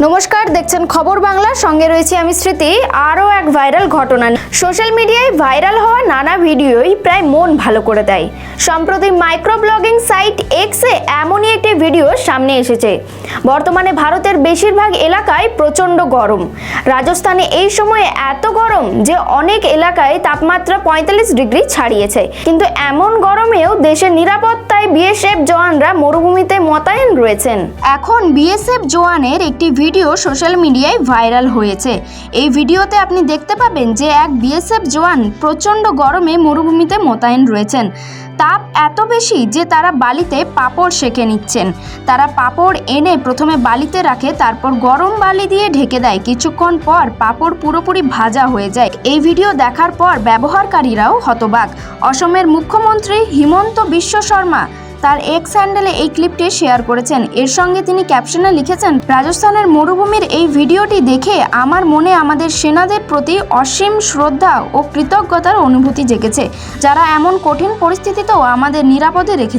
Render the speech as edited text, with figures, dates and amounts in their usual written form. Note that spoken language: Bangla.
নমস্কার, দেখছেন খবর বাংলা। সঙ্গে রয়েছে আমি স্মৃতি। আরও এক ভাইরাল ঘটনা। সোশ্যাল মিডিয়ায় ভাইরাল হওয়া নানা ভিডিওই প্রায় মন ভালো করে দেয়। সম্প্রতি মাইক্রো ব্লগিং সাইট এক্সে এমনই একটি ভিডিও সামনে এসেছে। বর্তমানে ভারতের বেশিরভাগ এলাকায় প্রচণ্ড গরম। রাজস্থানে এই সময়ে এত গরম যে অনেক এলাকায় তাপমাত্রা 45 ডিগ্রি ছাড়িয়েছে। কিন্তু এমন গরমেও দেশের নিরাপত্তায় বিএসএফ জওয়ানরা মরুভূমিতে মোতায়েন রয়েছেন। এখন বিএসএফ জওয়ানের একটি ভিডিও সোশ্যাল মিডিয়ায় ভাইরাল হয়েছে। এই ভিডিওতে আপনি দেখতে পাবেন যে এক বিএসএফ জওয়ান প্রচণ্ড গরমে মরুভূমিতে মোতায়েন রয়েছেন। তাপ এত বেশি যে তারা বালিতে পাপড় সেঁকে নিচ্ছেন। তারা পাপড় এনে প্রথমে বালিতে রাখে, তারপর গরম বালি দিয়ে ঢেকে দেয়। কিছুক্ষণ পর পাপড় পুরোপুরি ভাজা হয়ে যায়। এই ভিডিও দেখার পর ব্যবহারকারীরাও হতবাক। অসমের মুখ্যমন্ত্রী হিমন্ত বিশ্ব শর্মা তার এক্স হ্যান্ডেলে এই ক্লিপটি শেয়ার করেছেন। এর সঙ্গে তিনি ক্যাপশনে লিখেছেন, রাজস্থানের মরুভূমির এই ভিডিওটি দেখে আমার মনে আমাদের সেনাদের প্রতি অসীম শ্রদ্ধা ও কৃতজ্ঞতার অনুভূতি জেগেছে, যারা এমন কঠিন পরিস্থিতিতেও আমাদের নিরাপদে রেখেছে।